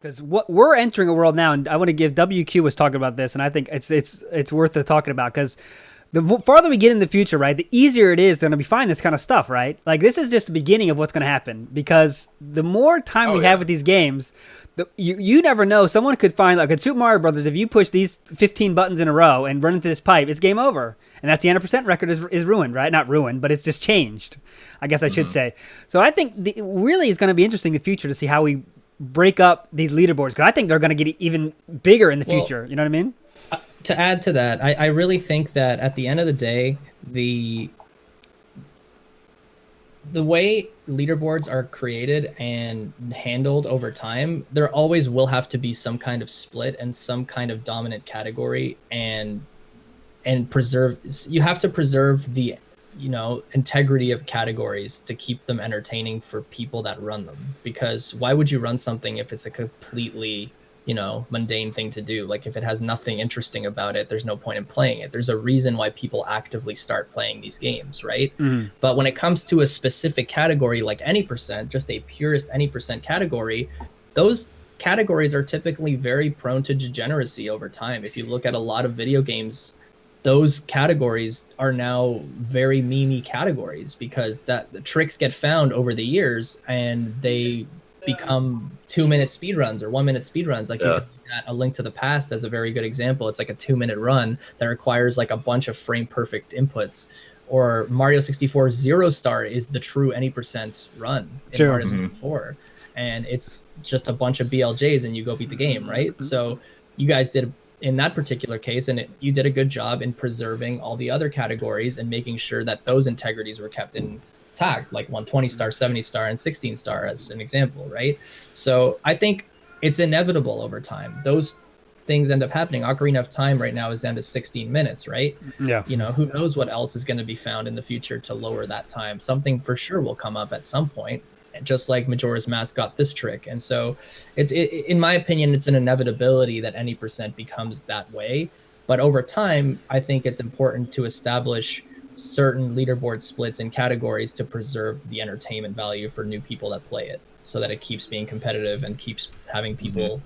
Because what we're entering a world now, and I want to give WQ was talking about this, and I think it's worth talking about because the farther we get in the future, right, the easier it is to be finding this kind of stuff, right? Like this is just the beginning of what's going to happen because the more time we have with these games, you never know. Someone could find like in Super Mario Brothers, if you push these 15 buttons in a row and run into this pipe, it's game over, and that's the 100% record is ruined, right? Not ruined, but it's just changed. I guess I should say. So I think really it's going to be interesting in the future to see how we break up these leaderboards because I think they're going to get even bigger in the future. You know what I mean? To add to that, I really think that at the end of the day, the way leaderboards are created and handled over time, there always will have to be some kind of split and some kind of dominant category and you have to preserve the integrity of categories to keep them entertaining for people that run them. Because why would you run something if it's a completely mundane thing to do? Like if it has nothing interesting about it, there's no point in playing it. There's a reason why people actively start playing these games, right? But when it comes to a specific category like any percent, just a purist any percent category, those categories are typically very prone to degeneracy over time. If you look at a lot of video games, those categories are now very memey categories because the tricks get found over the years and they become 2-minute speedruns or 1-minute speedruns. Like you can look at A Link to the Past as a very good example. It's like a 2-minute run that requires like a bunch of frame perfect inputs. Or Mario 64 Zero Star is the true any percent run in Mario 64. And it's just a bunch of BLJs and you go beat the game, right? So you guys did in that particular case, and you did a good job in preserving all the other categories and making sure that those integrities were kept intact, like 120 star, 70 star, and 16 star as an example, right? So I think it's inevitable over time. Those things end up happening. Ocarina of Time right now is down to 16 minutes, right? Yeah. Who knows what else is going to be found in the future to lower that time. Something for sure will come up at some point, just like Majora's Mask got this trick. And so in my opinion, it's an inevitability that any percent becomes that way. But over time, I think it's important to establish certain leaderboard splits and categories to preserve the entertainment value for new people that play it so that it keeps being competitive and keeps having people,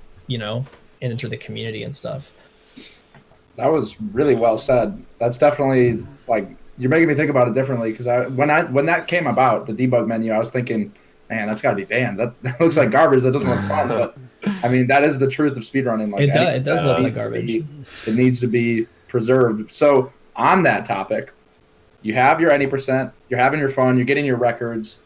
enter the community and stuff. That was really well said. That's definitely like, you're making me think about it differently because when that came about, the debug menu, I was thinking, man, that's got to be banned. That looks like garbage. That doesn't look fun. But I mean, that is the truth of speedrunning. Like, it does look like garbage. It needs to be preserved. So on that topic, you have your any percent, you're having your fun, you're getting your records,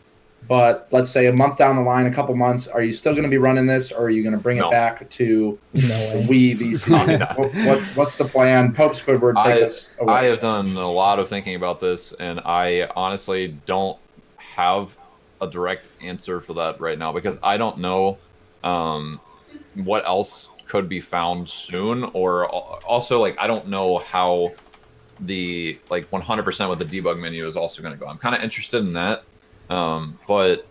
but let's say a month down the line, a couple months, are you still going to be running this, or are you going to bring it back to Wii VC? What's the plan? Popesquidward, take us away. I have done a lot of thinking about this, and I honestly don't have a direct answer for that right now because I don't know what else could be found soon, or also like I don't know how the 100% with the debug menu is also going to go. I'm kind of interested in that, but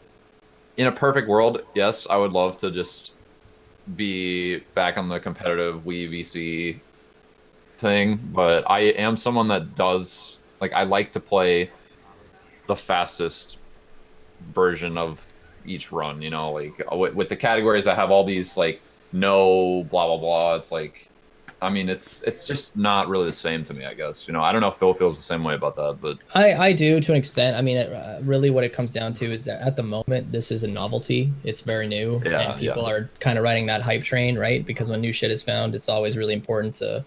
in a perfect world, yes, I would love to just be back on the competitive Wii VC thing, but I am someone that does I like to play the fastest version of each run, with the categories that have all these no blah blah blah. It's it's just not really the same to me, I guess. I don't know if Phil feels the same way about that, but I do to an extent. I mean, really what it comes down to is that at the moment this is a novelty. It's very new, and people are kind of riding that hype train, right? Because when new shit is found, it's always really important to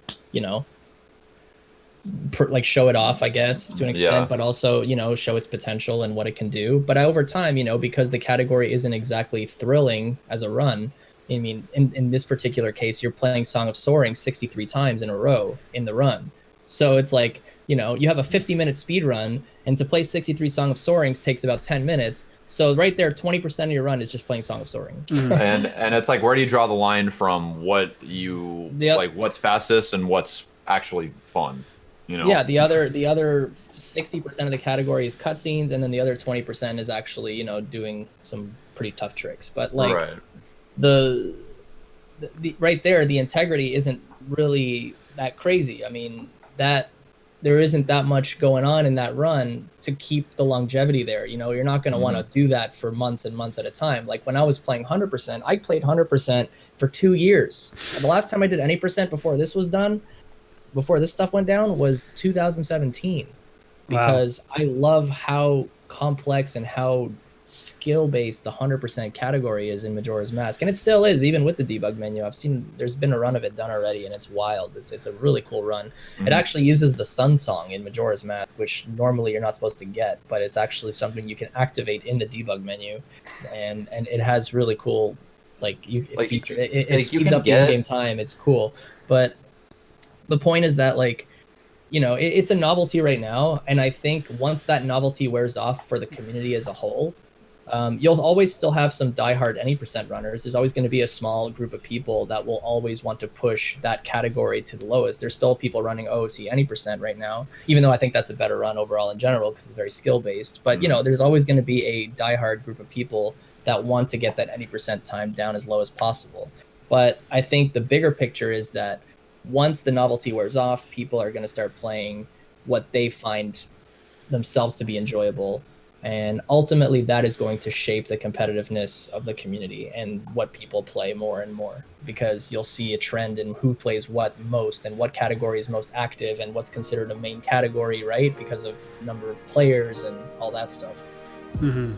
show it off, I guess, to an extent, but also, show its potential and what it can do. But over time, because the category isn't exactly thrilling as a run, I mean, in this particular case, you're playing Song of Soaring 63 times in a row in the run. So it's like, you have a 50-minute speed run, and to play 63 Song of Soarings takes about 10 minutes. So right there, 20% of your run is just playing Song of Soaring. And it's where do you draw the line from what you what's fastest and what's actually fun? Yeah, the other 60% of the category is cutscenes, and then the other 20% is actually doing some pretty tough tricks. But the right there, the integrity isn't really that crazy. I mean, that there isn't that much going on in that run to keep the longevity there. You know, you're not going to want to do that for months and months at a time. Like when I was playing 100%, I played 100% for 2 years. And the last time I did any percent before this was done, before this stuff went down, was 2017. Because I love how complex and how skill-based the 100% category is in Majora's Mask, and it still is, even with the debug menu. I've seen there's been a run of it done already, and it's wild. It's a really cool run. It actually uses the Sun Song in Majora's Mask, which normally you're not supposed to get, but it's actually something you can activate in the debug menu, and it has really cool feature. It speeds up the in-game time. It's cool, but the point is that it's a novelty right now, and I think once that novelty wears off for the community as a whole, you'll always still have some diehard any percent runners. There's always going to be a small group of people that will always want to push that category to the lowest. There's still people running OOT any percent right now, even though I think that's a better run overall in general because it's very skill based. But there's always going to be a diehard group of people that want to get that any percent time down as low as possible. But I think the bigger picture is that once the novelty wears off, people are going to start playing what they find themselves to be enjoyable. And ultimately, that is going to shape the competitiveness of the community and what people play more and more, because you'll see a trend in who plays what most and what category is most active and what's considered a main category, right? Because of number of players and all that stuff. Mm-hmm.